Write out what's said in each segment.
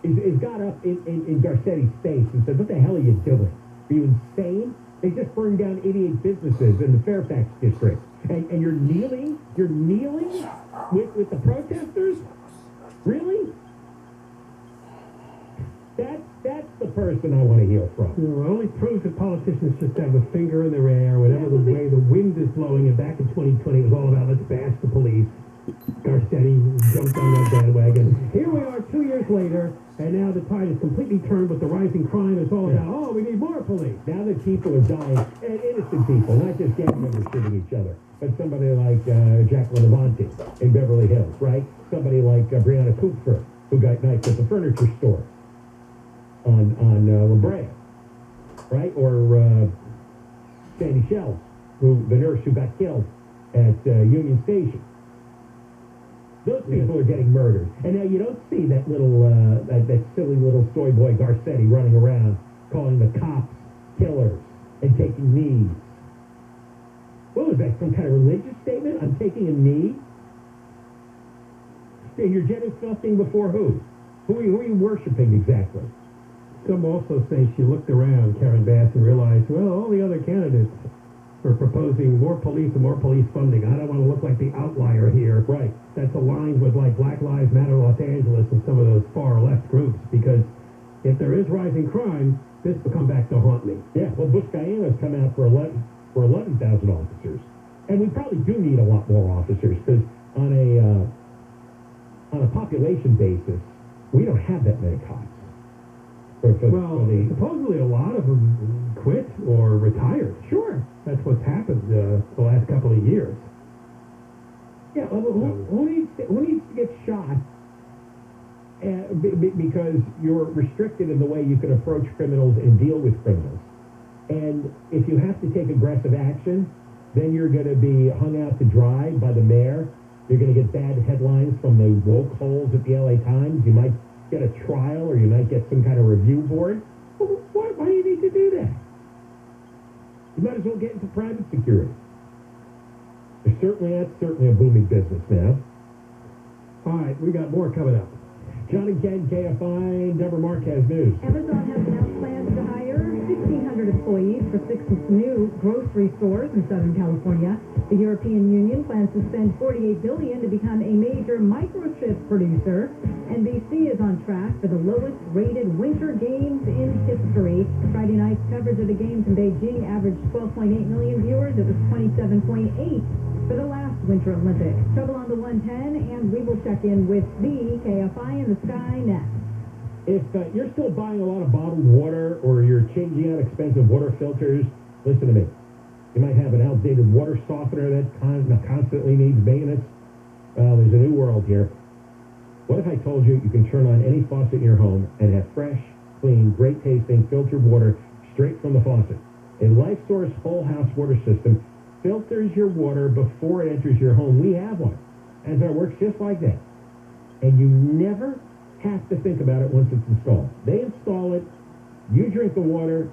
is got up in Garcetti's face and said, "What the hell are you doing? Are you insane? They just burned down 88 businesses in the Fairfax district, and you're kneeling with the protesters? Really? That's the person I want to hear from." You know, it only proves that politicians just have a finger in their air, whatever the way the wind is blowing. And back in 2020, it was all about let's bash the police. Garcetti jumped on that bandwagon. Here we are 2 years later, and now the tide is completely turned with the rising crime. It's all about, we need more police. Now that people are dying, and innocent people, not just gang members shooting each other, but somebody like Jacqueline Levante in Beverly Hills, right? Somebody like Brianna Kupfer, who got knifed at the furniture store on La Brea, right? Or Sandy Shells, the nurse who got killed at Union Station. Those people are getting murdered. And now you don't see that little, that silly little soy boy Garcetti running around calling the cops killers and taking knees. What was that, some kind of religious statement? I'm taking a knee? And you're genuflecting before who? Who are you worshiping exactly? Some also say she looked around, Karen Bass, and realized, well, all the other candidates are proposing more police and more police funding. I don't want to look like the outlier here. Right. That's aligned with like Black Lives Matter Los Angeles and some of those far left groups, because if there is rising crime, this will come back to haunt me. Yeah, well, Bush Guyana's come out for 11,000 officers. And we probably do need a lot more officers, because on a population basis, we don't have that many cops. Supposedly a lot of them quit or retired. Sure. That's what's happened the last couple of years. Yeah, well, who needs to get shot because you're restricted in the way you can approach criminals and deal with criminals? And if you have to take aggressive action, then you're going to be hung out to dry by the mayor. You're going to get bad headlines from the woke holes at the LA Times. You might get a trial, or you might get some kind of review board. Well, why do you need to do that? You might as well get into private security. That's certainly a booming business now. All right, we got more coming up. John and Ken, KFI, Deborah Marquez News. Amazon has announced plans to hire 1,600 employees for 6 new grocery stores in Southern California. The European Union plans to spend $48 billion to become a major microchip producer. NBC is on track for the lowest-rated Winter Games in history. Friday night's coverage of the games in Beijing averaged 12.8 million viewers. It was 27.8 for the last Winter Olympics. Trouble on the 110, and we will check in with the KFI in the sky next. If you're still buying a lot of bottled water, or you're changing out expensive water filters, listen to me. You might have an outdated water softener that constantly needs maintenance. Well, there's a new world here. What if I told you can turn on any faucet in your home and have fresh, clean, great-tasting filtered water straight from the faucet? A LifeSource whole house water system filters your water before it enters your home. We have one, and it works just like that. And you never have to think about it once it's installed. They install it, you drink the water.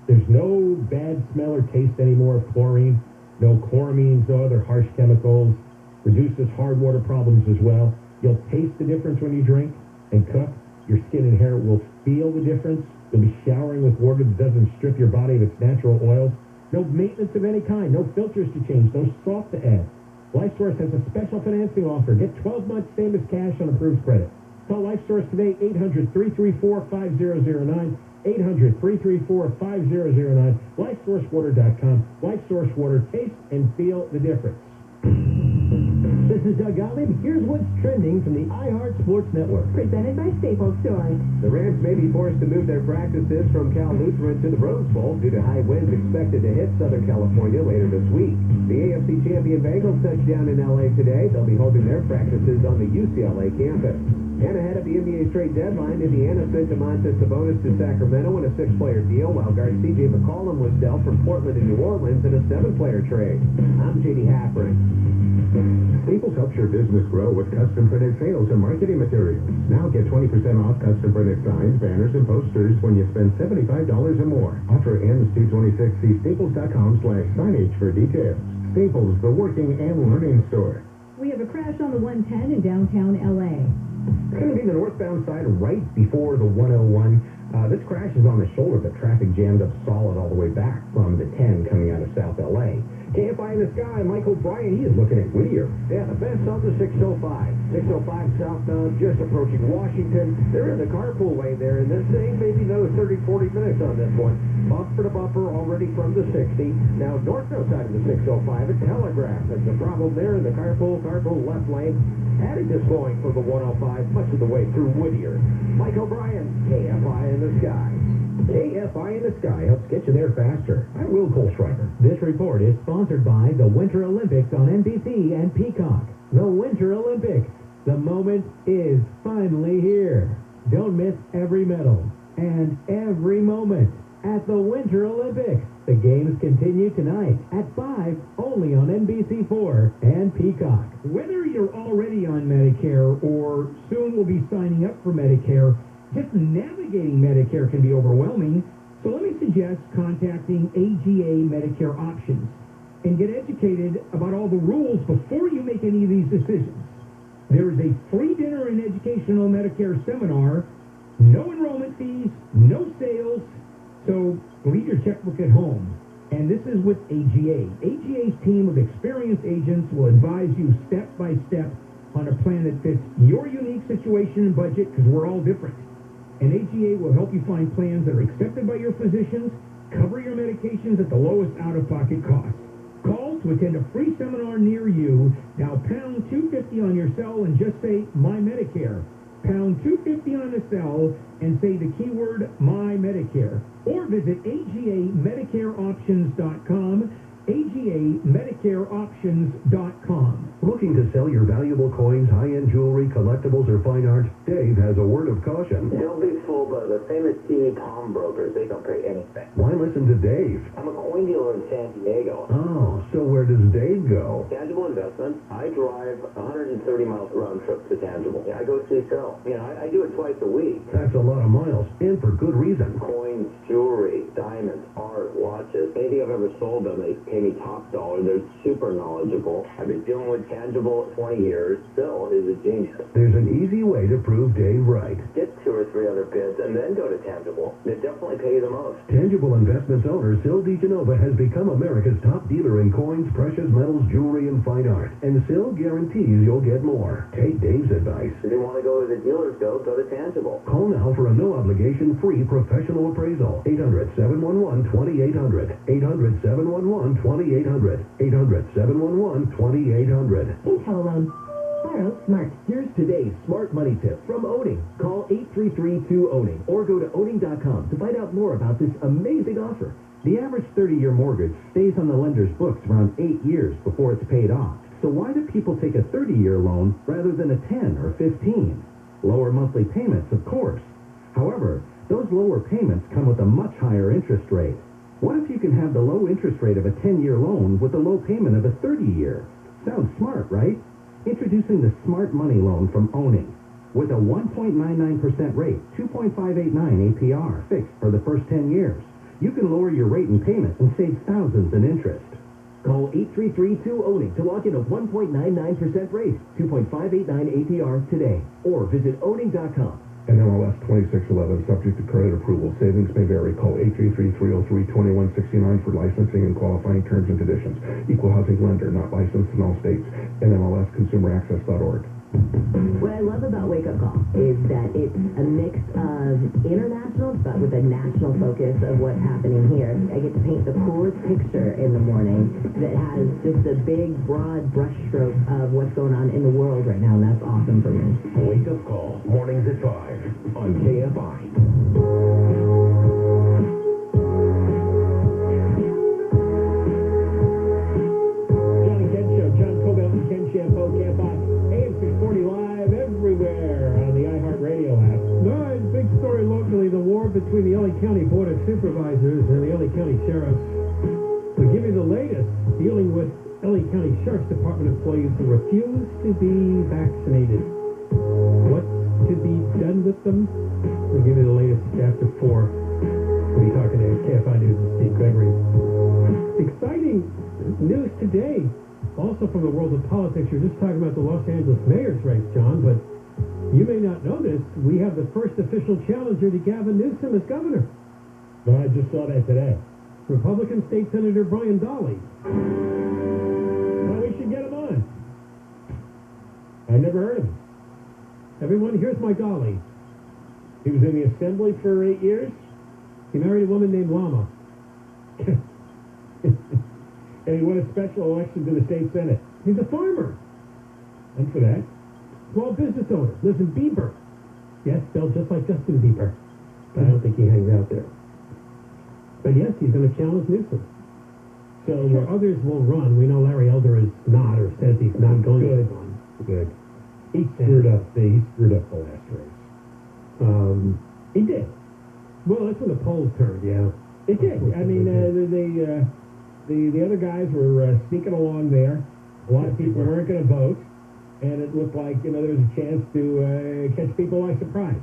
There's no bad smell or taste anymore of chlorine, no chloramines, no other harsh chemicals. Reduces hard water problems as well. You'll taste the difference when you drink and cook. Your skin and hair will feel the difference. You'll be showering with water that doesn't strip your body of its natural oils. No maintenance of any kind, no filters to change, no salt to add. LifeSource has a special financing offer. Get 12 months same as cash on approved credit. Call LifeSource today, 800-334-5009, 800-334-5009, LifeSourceWater.com. LifeSource Water, taste and feel the difference. This is Doug Gottlieb. Here's what's trending from the iHeart Sports Network. Presented by Staples Stores. The Rams may be forced to move their practices from Cal Lutheran to the Rose Bowl due to high winds expected to hit Southern California later this week. The AFC champion Bengals touched down in L.A. today. They'll be holding their practices on the UCLA campus. And ahead of the NBA trade deadline, Indiana sent Domantas Sabonis to Sacramento in a 6-player deal, while guard C.J. McCollum was dealt from Portland and New Orleans in a 7-player trade. I'm J.D. Haffron. Staples helps your business grow with custom printed sales and marketing materials. Now get 20% off custom printed signs, banners, and posters when you spend $75 or more. Offer ends 2/26. See staples.com/signage for details. Staples, the working and learning store. We have a crash on the 110 in downtown L.A. It's going to be the northbound side right before the 101. This crash is on the shoulder, but traffic jammed up solid all the way back from the 10 coming out of South LA. KFI in the sky, Michael Bryan, he is looking at Whittier. Yeah, the best on the 605. 605 southbound, just approaching Washington. They're in the carpool lane there, and they're saying maybe another 30, 40 minutes on this one. Bumper to bumper already from the 60. Now, northbound side of the 605 at Telegraph. There's a problem there in the carpool left lane. Adding to slowing for the 105 much of the way through Whittier. Mike O'Brien, KFI in the sky. KFI in the sky helps get you there faster. I'm Will Kohlschreiber. This report is sponsored by the Winter Olympics on NBC and Peacock. The Winter Olympics. The moment is finally here. Don't miss every medal and every moment at the Winter Olympics. The games continue tonight at 5, only on NBC4 and Peacock. Whether you're already on Medicare or soon will be signing up for Medicare, just navigating Medicare can be overwhelming. So let me suggest contacting AGA Medicare Options and get educated about all the rules before you make any of these decisions. There is a free dinner and educational Medicare seminar, no enrollment fees, no sales, so leave your checkbook at home. And this is with AGA. AGA's team of experienced agents will advise you step by step on a plan that fits your unique situation and budget, because we're all different. And AGA will help you find plans that are accepted by your physicians, cover your medications at the lowest out-of-pocket cost. Call to attend a free seminar near you. Now pound 250 on your cell and just say My Medicare. Pound 250 on the cell and say the keyword My Medicare. Or visit AGAMedicareOptions.com. AGAMedicareOptions.com. Looking to sell your valuable coins, high-end jewelry, collectibles, or fine art? Dave has a word of caution. Don't be fooled by the famous TV pawnbrokers. They don't pay anything. Why listen to Dave? I'm a coin dealer in San Diego. Oh, so where does Dave go? Tangible investment. I drive 130 miles round trip to Tangible. Yeah, I go see sell. I do it twice a week. That's a lot of miles, and for good reason. Coins, jewelry, diamonds, art, watches. Anything I've ever sold them, they pay me top dollar. They're super knowledgeable. I've been dealing with Tangible 20 years. Bill is a genius. There's an easy way to prove Dave right. Get 2 or 3 other bids and then go to Tangible. They definitely pay you the most. Tangible Investments owner Sil DeGenova has become America's top dealer in coins, precious metals, jewelry, and fine art. And Sil guarantees you'll get more. Take Dave's advice. If you want to go where the dealers go to Tangible. Call now for a no-obligation free professional appraisal. 800-711-2800. 800-711-2800. 800-711-2800. Intel Loan. Borrow smart. Here's today's smart money tip from Owning. Call 833-2-OWNING or go to owning.com to find out more about this amazing offer. The average 30-year mortgage stays on the lender's books around 8 years before it's paid off. So why do people take a 30-year loan rather than a 10 or 15? Lower monthly payments, of course. However, those lower payments come with a much higher interest rate. What if you can have the low interest rate of a 10-year loan with the low payment of a 30-year? Sounds smart, right? Introducing the Smart Money Loan from Owning. With a 1.99% rate, 2.589 APR, fixed for the first 10 years. You can lower your rate and payment and save thousands in interest. Call 833-2-OWNING to lock in a 1.99% rate, 2.589 APR today. Or visit owning.com. NMLS 2611, subject to credit approval. Savings may vary. Call 833-303-2169 for licensing and qualifying terms and conditions. Equal housing lender, not licensed in all states. NMLSconsumeraccess.org. What I love about Wake Up Call is that it's a mix of international, but with a national focus of what's happening here. I get to paint the coolest picture in the morning that has just a big, broad brushstroke of what's going on in the world right now, and that's awesome for me. Wake Up Call, mornings at 5 on KFI. Johnny Ken Show, John Cobell and Ken Shampoo, KFI. AM 640 live everywhere on the iHeartRadio app. Big story locally, the war between the LA County Board of Supervisors and the LA County Sheriff. We'll give you the latest dealing with LA County Sheriff's Department employees who refuse to be vaccinated. What's to be done with them? We'll give you the latest after 4. We'll be talking to KFI News and Steve Gregory. Exciting news today. Also from the world of politics, you're just talking about the Los Angeles mayor's race, John, but You may not know this. We have the first official challenger to Gavin Newsom as governor. No, I just saw that today. Republican State Senator Brian Dahle. Well, we should get him on. I never heard of him. Everyone, here's my Dahle. He was in the assembly for 8 years. He married a woman named Lama. And he won a special election to the state senate. He's a farmer. I'm for that. Small business owner. Lives in Bieber. Yes, spelled just like Justin Bieber. I don't think he hangs out there. But yes, he's going to challenge Newsom. So Sure, others will run. We know Larry Elder is not, or says he's not going to run. Good. He screwed up the last race. He did. Well, that's when the polls turned, yeah. It did. I mean, the other guys were sneaking along there. A lot of people weren't going to vote, and it looked like there was a chance to catch people by surprise.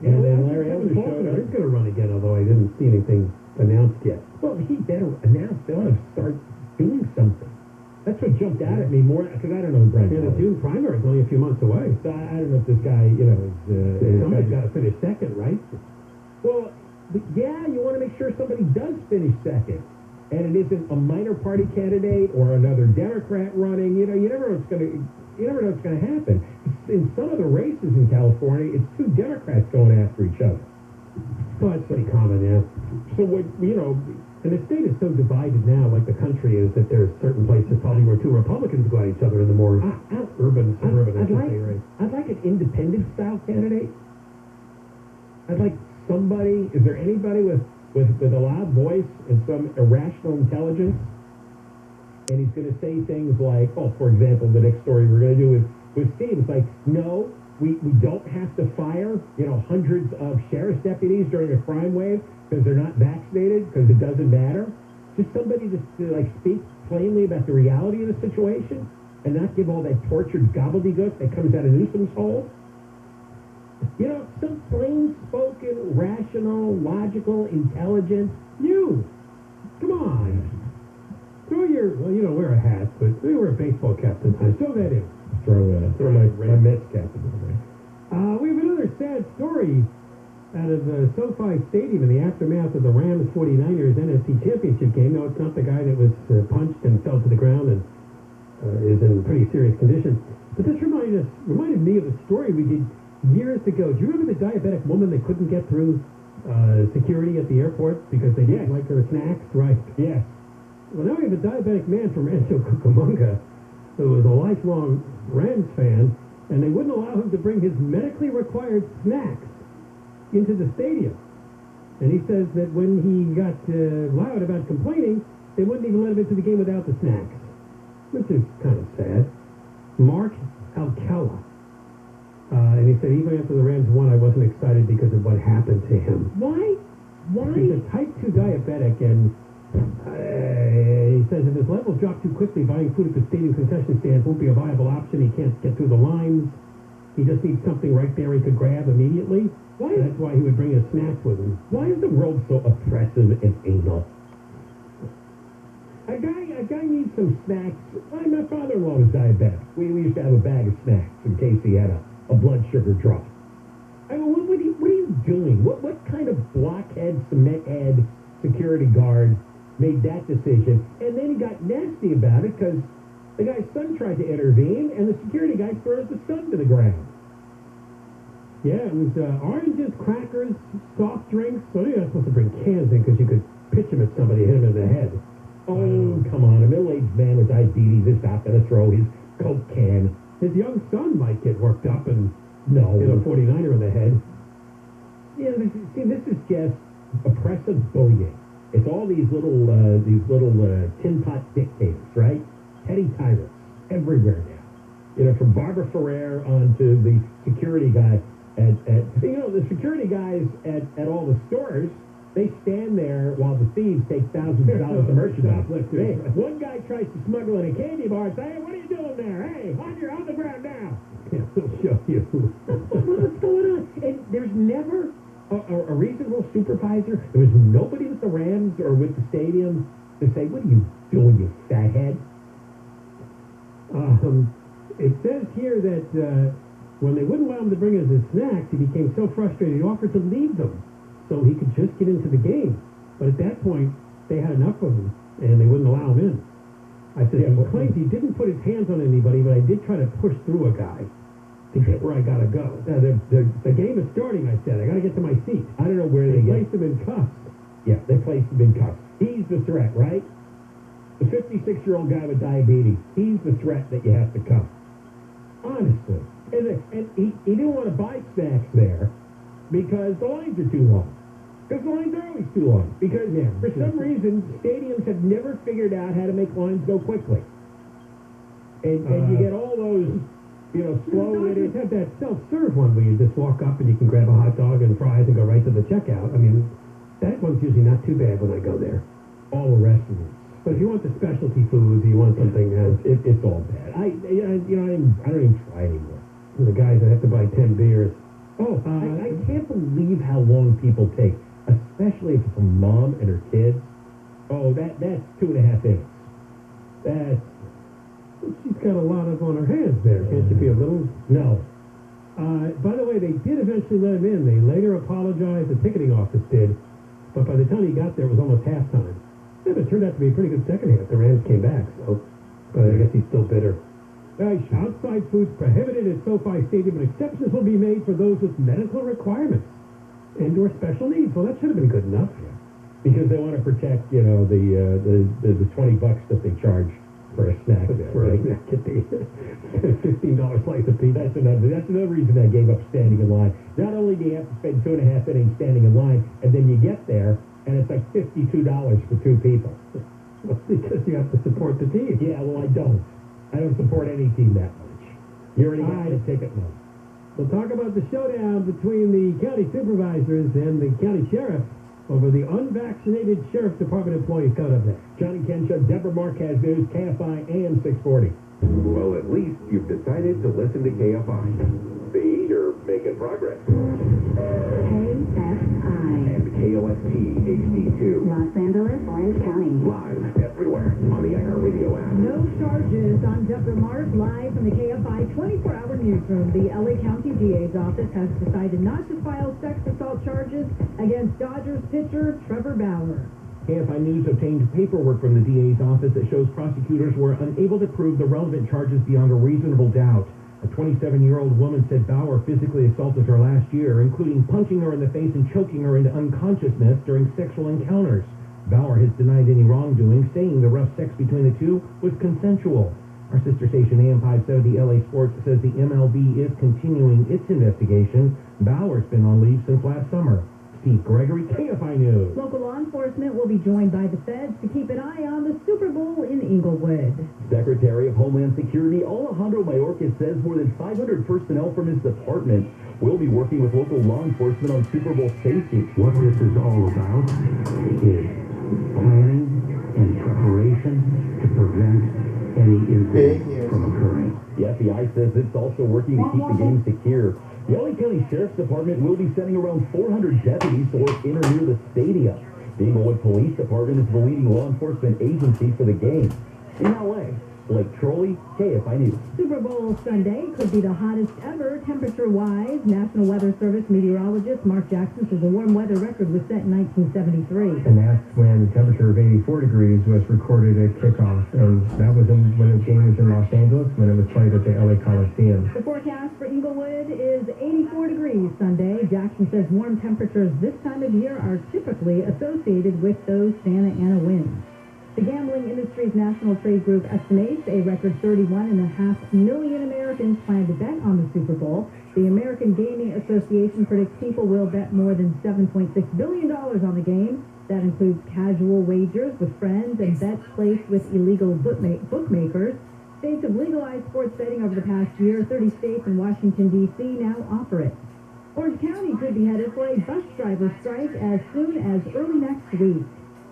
And then Larry Elder showed up. He's going to run again, although I didn't see anything announced yet. Well, he better announce. They ought to start doing something. That's what jumped out at me more, because I don't know Brian. Yeah, the June primary is only a few months away. So I don't know if this guy, is... somebody's got to finish second, right? Well, yeah, you want to make sure somebody does finish second. And it isn't a minor party candidate or another Democrat running. You never know what's going to happen. In some of the races in California, it's two Democrats going after each other. Well, it's pretty common, yeah. So what, and the state is so divided now, like the country is, that there's certain places probably where two Republicans go at each other in the more urban, suburban, race. I'd like an independent style candidate. I'd like somebody. Is there anybody with a loud voice and some irrational intelligence? And he's going to say things like, for example, the next story we're going to do with Steve. It's like, no, we don't have to fire, hundreds of sheriff's deputies during a crime wave because they're not vaccinated, because it doesn't matter. Just somebody to speak plainly about the reality of the situation and not give all that tortured gobbledygook that comes out of Newsom's hole. Some plain-spoken, rational, logical, intelligent. Come on. Wear a hat, but wear a baseball cap sometimes. Throw that in. Throw my Mets cap in there. We have another sad story out of SoFi Stadium in the aftermath of the Rams 49ers NFC Championship game. No, it's not the guy that was punched and fell to the ground and is in pretty serious condition. But this reminded me of a story we did years ago. Do you remember the diabetic woman that couldn't get through security at the airport because they didn't like her snacks? Right. Yeah. Well, now we have a diabetic man from Rancho Cucamonga who was a lifelong Rams fan, and they wouldn't allow him to bring his medically required snacks into the stadium. And he says that when he got loud about complaining, they wouldn't even let him into the game without the snacks, which is kind of sad. Mark Alcala. And he said, even after the Rams won, I wasn't excited because of what happened to him. Why? He's a type 2 diabetic, and he says if his levels drop too quickly, buying food at the stadium concession stands won't be a viable option. He can't get through the lines. He just needs something right there he could grab immediately. That's why he would bring his snacks with him. Why is the world so oppressive and anal? A guy needs some snacks. My father-in-law was diabetic. We used to have a bag of snacks in case he had a blood sugar drop. I mean, what are you doing? What kind of blockhead, cement head security guard made that decision? And then he got nasty about it because the guy's son tried to intervene, and the security guy throws the son to the ground. Yeah, it was oranges, crackers, soft drinks. So you're not supposed to bring cans in because you could pitch them at somebody, hit him in the head. Oh, come on. A middle-aged man with diabetes is not going to throw his Coke can. His young son might get worked up and hit a 49er in the head. Yeah, this is just oppressive bullying. It's all these little tin pot dictators, right? Petty tyrants everywhere now. From Barbara Ferrer on to the security guy the security guys at all the stores. They stand there while the thieves take thousands of dollars of merchandise. Hey, one guy tries to smuggle in a candy bar and say, hey, what are you doing there? Hey, on the ground now. Yeah, we'll show you. What's going on? And there's never a reasonable supervisor. There was nobody with the Rams or with the stadium to say, what are you doing, you fathead? It says here that When they wouldn't allow him to bring us his snacks, he became so frustrated he offered to leave them so he could just get into the game. But at that point, they had enough of him, and they wouldn't allow him in. I said, he claims he didn't put his hands on anybody, but I did try to push through a guy to get where I gotta go. The game is starting, I said. I gotta get to my seat. I don't know where they placed him in cuffs. Yeah, they placed him in cuffs. He's the threat, right? The 56-year-old guy with diabetes, he's the threat that you have to cuff. Honestly. And he didn't want to buy snacks there because the lines are too long. Because the lines are always too long. Because for some reason, stadiums have never figured out how to make lines go quickly. And you get all those, slow. They have that self-serve one where you just walk up and you can grab a hot dog and fries and go right to the checkout. I mean, that one's usually not too bad when I go there. All the rest of it. But if you want the specialty foods, you want something else, it's all bad. I don't even try anymore. The guys that have to buy 10 beers. Oh, I can't believe how long people take, especially if it's a mom and her kids. Oh, that's 2.5 innings. She's got a lot on her hands there. Can't you be a little? No. By the way, they did eventually let him in. They later apologized. The ticketing office did. But by the time he got there, it was almost halftime. Yeah, but it turned out to be a pretty good second half. The Rams came back, so. But I guess he's still bitter. Outside foods prohibited at SoFi Stadium, and exceptions will be made for those with medical requirements and/or special needs. Well, that should have been good enough. Yeah. Because they want to protect, the $20 that they charge for a snack. For a snack at the $15 slice of pizza. That's another reason I gave up standing in line. Not only do you have to spend 2.5 innings standing in line, and then you get there, and it's like $52 for 2 people. Because you have to support the team. Yeah, well, I don't. I don't support any team that much. You already got the ticket money. We'll talk about the showdown between the county supervisors and the county sheriff over the unvaccinated sheriff's department employees coming up next. Johnny Kenshaw, Deborah Marquez News, KFI AM 640. Well, at least you've decided to listen to KFI. See, you're making progress. KFI. And KOST HD2. Los Angeles, Orange County. Live everywhere on the iHeartRadio app. No charges on Deborah Mark, live from the KFI 24-hour newsroom. The LA County DA's office has decided not to file sex assault charges against Dodgers pitcher Trevor Bauer. KFI News obtained paperwork from the DA's office that shows prosecutors were unable to prove the relevant charges beyond a reasonable doubt. A 27-year-old woman said Bauer physically assaulted her last year, including punching her in the face and choking her into unconsciousness during sexual encounters. Bauer has denied any wrongdoing, saying the rough sex between the two was consensual. Our sister station AM 570 LA Sports says the MLB is continuing its investigation. Bauer's been on leave since last summer. Steve Gregory, KFI News. Local law enforcement will be joined by the feds to keep an eye on the Super Bowl in Inglewood. Secretary of Homeland Security Alejandro Mayorkas says more than 500 personnel from his department will be working with local law enforcement on Super Bowl safety. What this is all about is planning and preparation to prevent any incident from occurring. The FBI says it's also working to keep the game secure. The LA County Sheriff's Department will be sending around 400 deputies to work in or near the stadium. The Inglewood Police Department is the leading law enforcement agency for the game. In LA, Blake Trolley, KFI News. Super Bowl Sunday could be the hottest ever temperature-wise. National Weather Service meteorologist Mark Jackson says the warm weather record was set in 1973. And that's when the temperature of 84 degrees was recorded at kickoff. And that was when the game was in Los Angeles, when it was played at the LA Coliseum. The forecast for Inglewood is 84 degrees Sunday. Jackson says warm temperatures this time of year are typically associated with those Santa Ana winds. The Gambling Industry's National Trade Group estimates a record 31.5 million Americans plan to bet on the Super Bowl. The American Gaming Association predicts people will bet more than $7.6 billion on the game. That includes casual wagers with friends and bets placed with illegal bookmakers. States have legalized sports betting over the past year. 30 states and Washington, D.C. now offer it. Orange County could be headed for a bus driver strike as soon as early next week.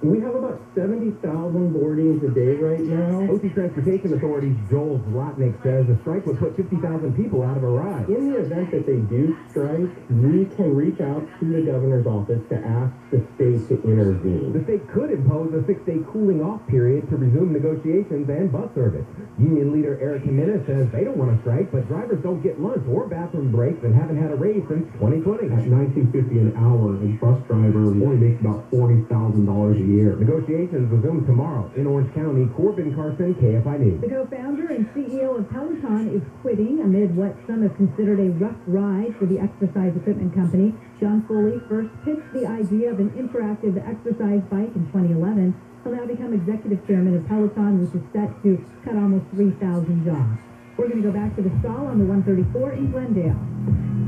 We have about 70,000 boardings a day right now. OC Transportation Authority's Joel Zlotnick says a strike would put 50,000 people out of a ride. In the event that they do strike, we can reach out to the governor's office to ask the state to intervene. The state could impose a 6-day cooling-off period to resume negotiations and bus service. Union leader Eric Jimenez says they don't want to strike, but drivers don't get lunch or bathroom breaks and haven't had a raise since 2020. At $19.50 an hour, a bus driver only makes about $40,000 a year. Negotiations resume tomorrow in Orange County. Corbin Carson, KFI News. The co-founder and CEO of Peloton is quitting amid what some have considered a rough ride for the exercise equipment company. John Foley first pitched the idea of an interactive exercise bike in 2011. He'll now become executive chairman of Peloton, which is set to cut almost 3,000 jobs. We're going to go back to the stall on the 134 in Glendale.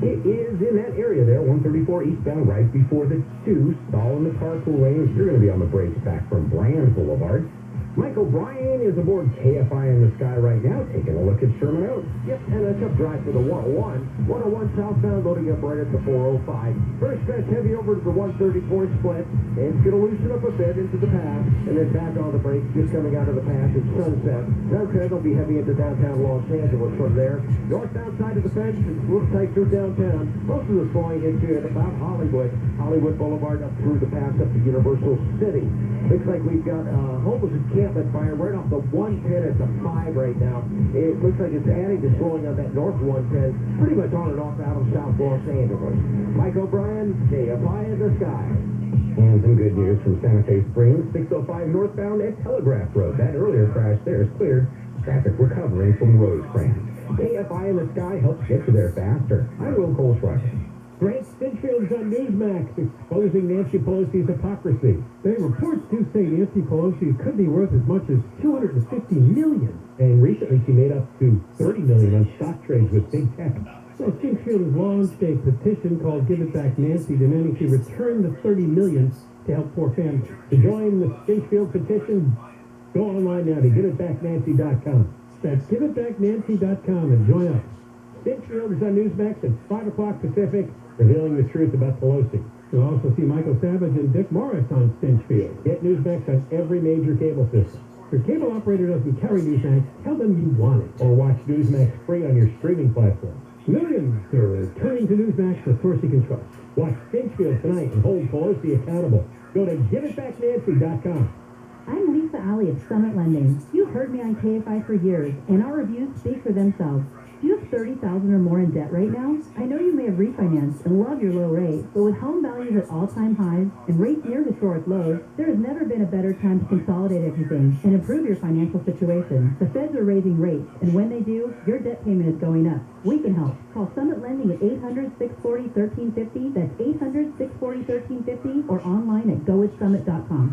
It is in that area there, 134 eastbound, right before the 2, stall in the carpool lane. You're going to be on the brakes back from Brand Boulevard. Michael Bryan is aboard KFI in the Sky right now, taking a look at Sherman Oaks. Yep, and a tough drive for the 101. 101 southbound loading up right at the 405. First stretch heavy over to the 134 split, and it's going to loosen up a bit into the pass, and then back on the brakes just coming out of the pass at Sunset. Sunset will be heavy into downtown Los Angeles from there. Northbound side of the fence, it's a little tight through downtown. Most of the flowing into at about Hollywood Boulevard up through the pass up to Universal City. Looks like we've got homeless encampment fire right off the 110 at the 5 right now. It looks like it's adding to slowing on that north 110, pretty much on and off out of South Los Angeles. Mike O'Brien, KFI in the Sky. And some good news from Santa Fe Springs, 605 northbound at Telegraph Road. That earlier crash there is cleared. Traffic recovering from road crash. KFI in the Sky helps get you there faster. I'm Will Colschreiber. Grant Stinchfield's on Newsmax exposing Nancy Pelosi's hypocrisy. The reports do say Nancy Pelosi could be worth as much as $250 million. And recently she made up to $30 million on stock trades with big tech. So Stinchfield has launched a petition called Give It Back Nancy, demanding she return the $30 million to help poor families. To join the Stinchfield petition, go online now to giveitbacknancy.com. That's giveitbacknancy.com and join us. Stinchfield is on Newsmax at 5 o'clock Pacific, revealing the truth about Pelosi. You'll also see Michael Savage and Dick Morris on Stinchfield. Get Newsmax on every major cable system. If your cable operator doesn't carry Newsmax, tell them you want it. Or watch Newsmax free on your streaming platform. Millions are turning to Newsmax, the source you can trust. Watch Stinchfield tonight and hold Pelosi accountable. Go to giveitbacknancy.com. I'm Lisa Alley of Summit Lending. You've heard me on KFI for years, and our reviews speak for themselves. Do you have $30,000 or more in debt right now? I know you may have refinanced and love your low rate, but with home values at all-time highs and rates near historic lows, there has never been a better time to consolidate everything and improve your financial situation. The feds are raising rates, and when they do, your debt payment is going up. We can help. Call Summit Lending at 800-640-1350. That's 800-640-1350 or online at goitsummit.com.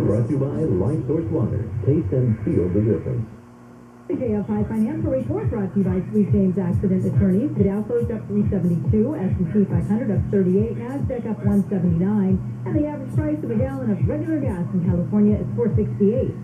Brought to you by Life Source Water. Taste and feel the difference. The KFI Financial Report brought to you by Sweet James Accident Attorneys. The Dow closed up 372, S&P 500 up 38, NASDAQ up 179, and the average price of a gallon of regular gas in California is $4.68.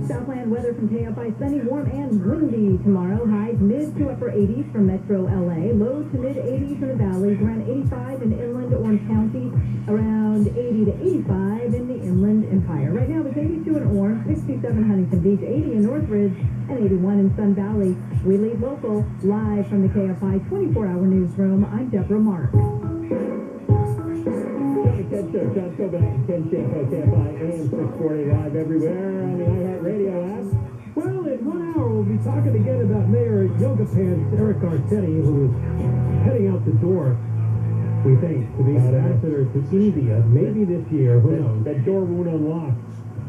Southland weather from KFI: sunny, warm, and windy tomorrow. Highs mid to upper 80s for Metro LA. Low to mid 80s in the valleys. Around 85 in inland Orange County. Around 80 to 85 in the Inland Empire. Right now it's 82 in Orange, 67 Huntington Beach, 80 in Northridge, and 81 in Sun Valley. We leave local live from the KFI 24-hour newsroom. I'm Deborah Mark. Ken Show, John Kovac and Ken Shanko, KFI AM 640 live everywhere on the iHeartRadio app. Well, in 1 hour, we'll be talking again about Mayor Yoga Pants Eric Garcetti, who is heading out the door, we think, to be ambassador to India, maybe this year, who knows. That door won't unlock.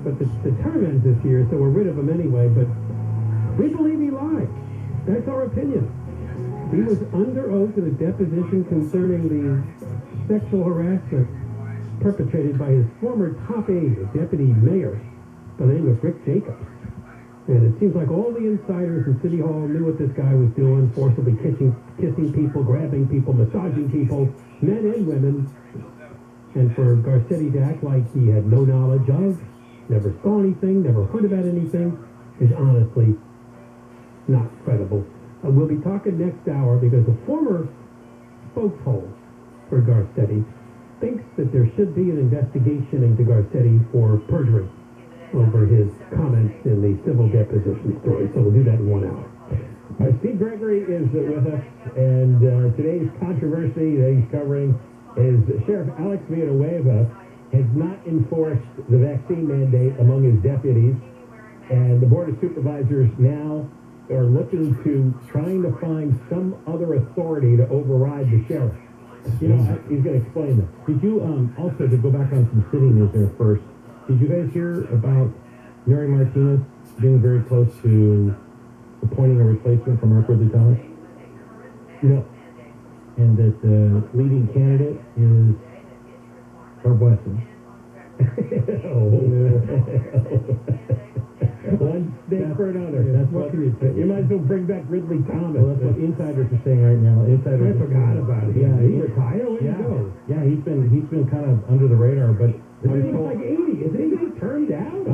But the term ends this year, so we're rid of him anyway, but we believe he lied. That's our opinion. He was under oath in a deposition concerning the sexual harassment perpetrated by his former top aide, a deputy mayor, by the name of Rick Jacobs. And it seems like all the insiders in City Hall knew what this guy was doing, forcibly kissing people, grabbing people, massaging people, men and women. And for Garcetti to act like he had no knowledge of, never saw anything, never heard about anything, is honestly not credible. We'll be talking next hour because the former spokeshole for Garcetti thinks that there should be an investigation into Garcetti for perjury over his comments in the civil deposition story. So we'll do that in 1 hour. Steve Gregory is with us, and today's controversy that he's covering is Sheriff Alex Villanueva has not enforced the vaccine mandate among his deputies, and the Board of Supervisors now are trying to find some other authority to override the sheriff. You know, he's going to explain this. Did you, also, to go back on some city news there first, did you guys hear about Mary Martinez being very close to appointing a replacement for Mark Ridley Thomas? No. And that the leading candidate is Barb Wesson. One stake for another. That's what you might as well bring back Ridley Thomas. Well, that's what insiders are saying right now. I forgot about it. Yeah, he retired. Where'd he go? Yeah, he's been kind of under the radar, but He's like 80. Isn't he getting turned down?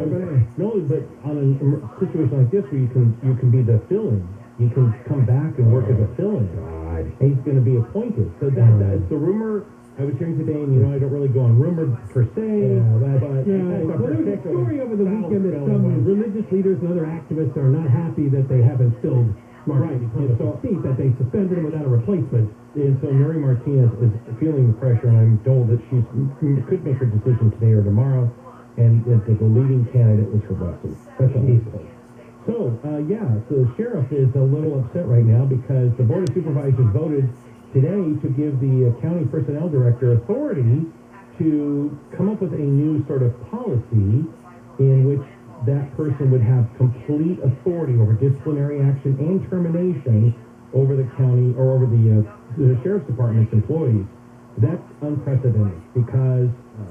No, but on a situation like this where you can be the fill-in, you can come back and work as a fill-in. God. He's going to be appointed. So that's the rumor I was hearing today, and I don't really go on rumor per se. Well, there was a story over the weekend that some religious leaders and other activists are not happy that they haven't filled Mark Thomas' seat, that they suspended him without a replacement. And so Mary Martinez is feeling the pressure, and I'm told that she could make her decision today or tomorrow, and that the leading candidate was her Wesson. That's what he's told. So, so the sheriff is a little upset right now because the Board of Supervisors voted today to give the county personnel director authority to come up with a new sort of policy in which that person would have complete authority over disciplinary action and termination over the county or over the sheriff's department's employees. That's unprecedented because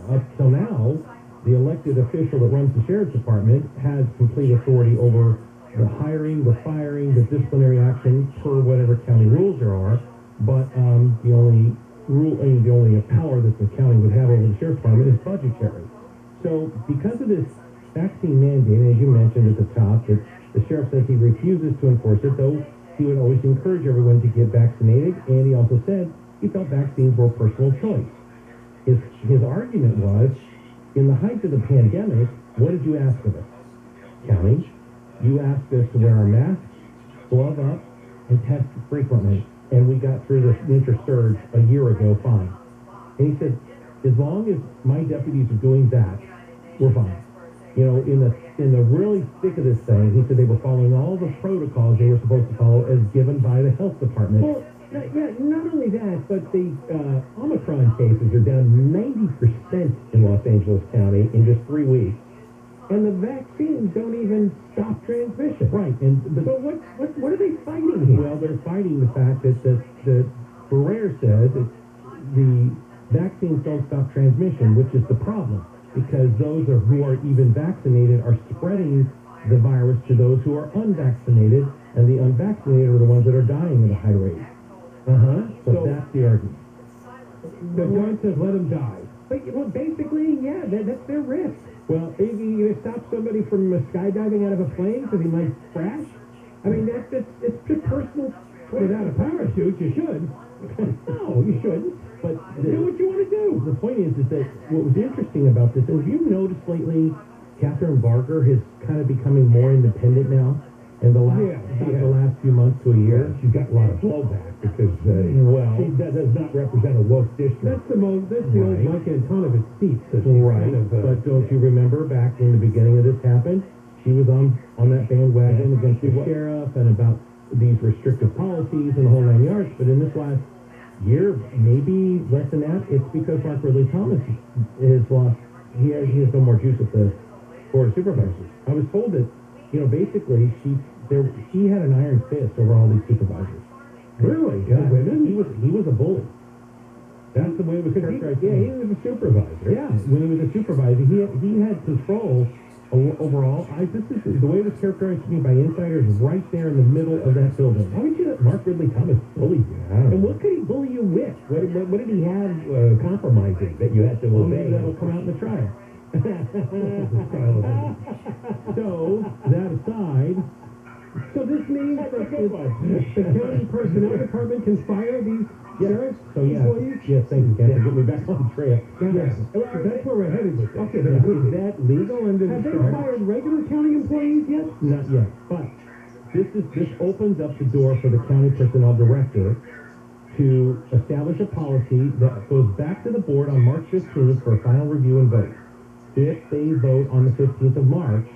up till now, the elected official that runs the sheriff's department has complete authority over the hiring, the firing, the disciplinary action per whatever county rules there are. But the only power that the county would have over the sheriff's department is budgetary. So because of this vaccine mandate, as you mentioned at the top, that the sheriff says he refuses to enforce it, though he would always encourage everyone to get vaccinated, and he also said he felt vaccines were a personal choice. His argument was, in the height of the pandemic, what did you ask of us, county? You asked us to wear our masks, glove up, and test frequently. And we got through the winter surge a year ago fine. And he said, as long as my deputies are doing that, we're fine. You know, in the really thick of this thing, he said they were following all the protocols they were supposed to follow as given by the health department. Well, yeah, not only that, but the Omicron cases are down 90% in Los Angeles County in just 3 weeks. And the vaccines don't even stop transmission. Right. So what are they fighting here? Well, they're fighting the fact that Ferrer says that the vaccines don't stop transmission, which is the problem, because those who are even vaccinated are spreading the virus to those who are unvaccinated, and the unvaccinated are the ones that are dying at a high rate. So that's the argument. The judge says let them die. Well, basically, yeah, that's their risk. Well, if you stop somebody from skydiving out of a plane because he might crash, I mean, it's just personal. Without a parachute, you should. No, you shouldn't. But do what you want to do. The point is that what was interesting about this, and have you noticed lately, Catherine Barker is kind of becoming more independent now? In the last few months to a year, she's got a lot of blowback because she does not represent a woke district. That's the old Mike Antonovich seat. Right. But don't you remember back when the beginning of this happened, she was on that bandwagon against the sheriff and about these restrictive policies and the whole 9 yards. But in this last year, maybe less than that, it's because Mark Ridley Thomas has lost. He has no more juice at the Board of Supervisors. I was told that, basically he had an iron fist over all these supervisors. Really? Yeah, women? He was a bully. That's the way it was characterized. Yeah, he was a supervisor. Yeah, when he was a supervisor, he had control overall. This is the way it was characterized to me by insiders right there in the middle of that building. Why would you let Mark Ridley Thomas bully you? And what could he bully you with? What did he have compromising that you had to obey? Maybe that'll come out in the trial. So, that aside, So this means that That's a good one. the county personnel department can fire these sheriffs so yeah, employees? yes, thank you, Ken, for getting me back on the trail. Yes. That's where we're headed with this. Okay, but is that legal under Have the they charter? fired regular county employees yet? Not yet, but this opens up the door for the county personnel director to establish a policy that goes back to the board on March 15th for a final review and vote. If they vote on the 15th of March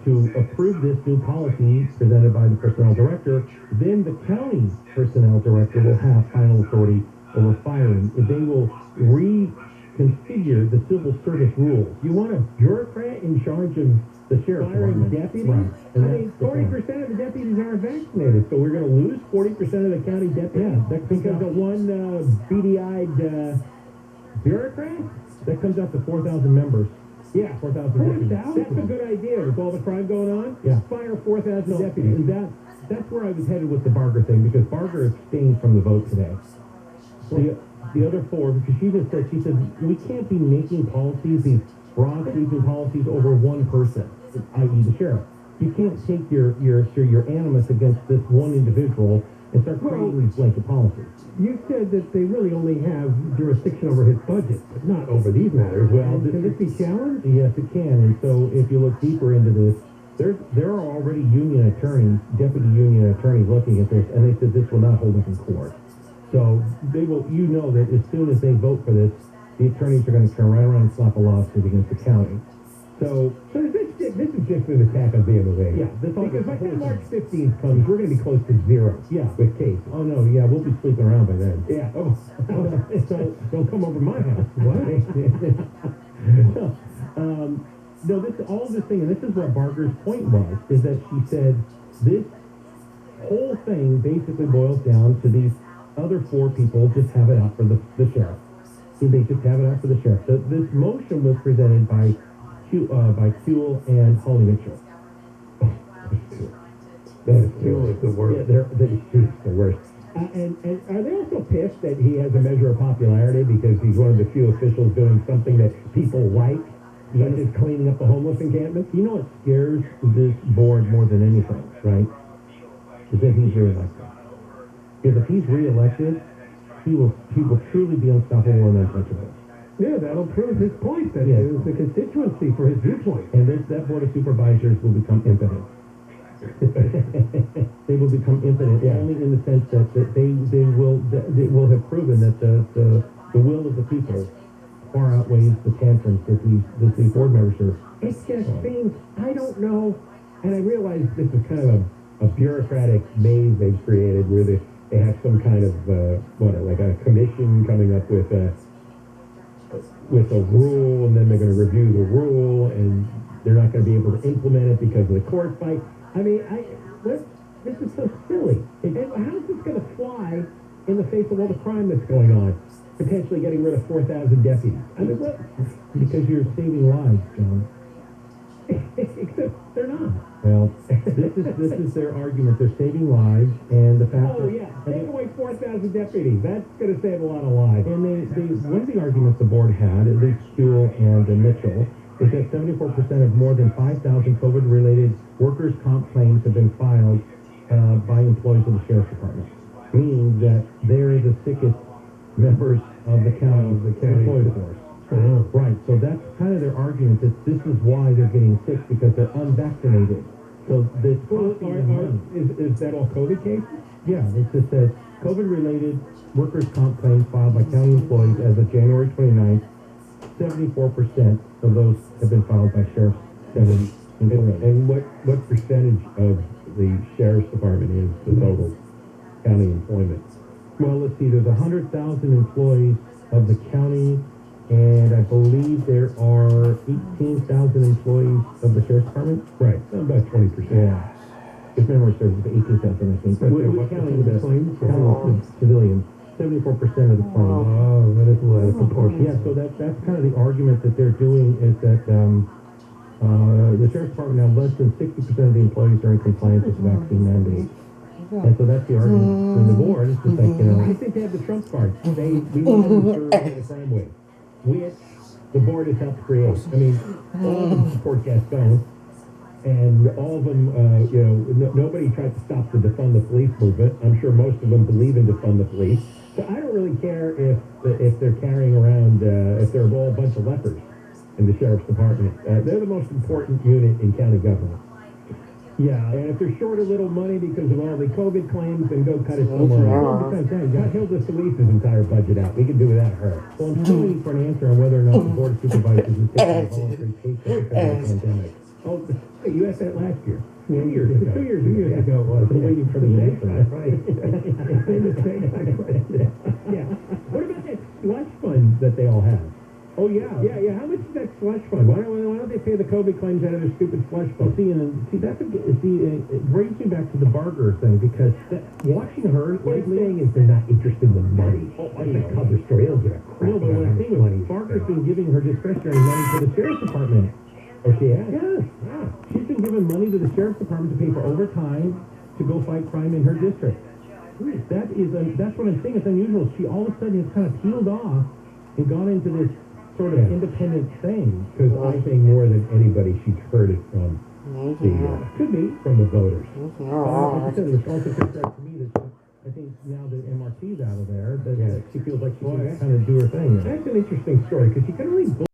to approve this new policy presented by the personnel director, then the county personnel director will have final authority over firing. They will reconfigure the civil service rules. You want a bureaucrat in charge of The sheriff's firing department. deputies? Right. And I that's mean, the plan. 40% of the deputies aren't vaccinated, so we're going to lose 40% of the county deputies Yeah, that comes because out- of one beady-eyed bureaucrat? That comes out to 4,000 members. Yeah, 4,000 deputies. 4,000? That's a good idea. With all the crime going on, Yeah. fire 4,000 So, deputies. and that's where I was headed with the Barger thing, because Barger abstained from the vote today. The other four, because she just said, we can't be making policies, these broad sweeping policies over one person, i.e. the sheriff. You can't take your animus against this one individual and start creating these blanket policies. You said that they really only have jurisdiction over his budget, but not over these matters. Well, Can this be challenged? Yes, it can. And so if you look deeper into this, there are already union attorneys, deputy union attorneys looking at this, and they said this will not hold up in court. So they will, that as soon as they vote for this, the attorneys are going to turn right around and slap a lawsuit against the county. So This is just an attack on the innovation. Yeah, this all because by the goes- time March 15th comes, we're going to be close to zero. Yeah. With cases. oh no, yeah, we'll be sleeping around by then. Yeah. Oh. So don't come over my house. So, no, all this thing, and this is what Barker's point was, is that she said this whole thing basically boils down to these other four people just have it out for the sheriff. They just have it out for the sheriff. So this motion was presented by Kuehl and Holly Mitchell. Kuehl is the worst. Yeah, he's the worst. And are they also pissed that he has a measure of popularity because he's one of the few officials doing something that people like, such as cleaning up the homeless encampment? You know what scares this board more than anything, right? Is that he's reelected. Because if he's reelected, he will truly be unstoppable and untouchable. Yeah, that'll prove his point, that Yeah. there's a constituency for his viewpoint. And that board of supervisors will become impotent. They will become impotent only in the sense that they will have proven that the will of the people far outweighs the tantrums that these board members are. It just seems, I don't know, and I realize this is kind of a bureaucratic maze they've created where they have some kind of, like a commission coming up with a rule, and then they're going to review the rule, and they're not going to be able to implement it because of the court fight. I mean, this is so silly. How's this going to fly in the face of all the crime that's going on? Potentially getting rid of 4,000 deputies. I mean, what? Because you're saving lives, John. Except they're not. Well, this is their argument. They're saving lives, and the fact Oh, yeah. Take away 4,000 deputies. That's going to save a lot of lives. And one of the arguments the board had, at least Kuehl and Mitchell, is that 74% of more than 5,000 COVID-related workers' comp claims have been filed by employees of the sheriff's department, meaning that they're the sickest members of the county employee force. Right, so that's kind of their argument, that this is why they're getting sick, because they're unvaccinated. So this is that all COVID cases? Yeah, it just says COVID-related workers' comp claims filed by county employees as of January 29th, 74% of those have been filed by sheriff's deputies. And what percentage of the sheriff's department is the total county employment? Well, let's see, there's 100,000 employees of the county, and I believe there are 18,000 employees of the sheriff's department. Right, about 20%. Yeah. If memory serves, it's 18,000, I think. But We're counting the claims? civilians. 74% of the claims. Oh, that is a lot of proportion. Yeah, so that's kind of the argument that they're doing, is that the sheriff's department now, less than 60% of the employees are in compliance with the vaccine mandate. And so that's the argument from the board. It's just like, I think they have the trump card. We want to serve the crime wave. the board has helped create. I mean, all of them support Gaston, and all of them, nobody tried to stop the defund the police movement. I'm sure most of them believe in defund the police. So I don't really care if they're carrying around, if they're all a bunch of lepers in the sheriff's department. They're the most important unit in county government. Yeah, and if they're short a little money because of all the COVID claims, then go cut it somewhere else. Got Hilda Solis's entire budget out. We can do without her. Well, I'm still waiting for an answer on whether or not the Board of Supervisors is taking a voluntary pay cut because of the pandemic. Oh, hey, you asked that last year. 2 years ago. 2 years ago it was. I'm waiting for the answer. Right. Yeah. What about that slush fund that they all have? Oh, yeah. Yeah. How much is that slush fund? Why don't they pay the COVID claims out of their stupid slush fund? It brings me back to the Barger thing, because watching her, what I'm saying is they're not interested in the money. Oh, that's a cover story. They don't give a crap. No, but what I'm saying is Barger's been giving her discretionary money to the sheriff's department. Oh, she has? Yeah. She's been giving money to the sheriff's department to pay for overtime to go fight crime in her district. That's what I'm saying. It's unusual. She all of a sudden has kind of peeled off and gone into this sort of independent thing. Because I think more than anybody, she's heard it from could be from the voters. Like I said, it's also concerned to me that I think now that MRT's out of there, that she feels like she can kind of do her thing. That's an interesting story, because she kind of really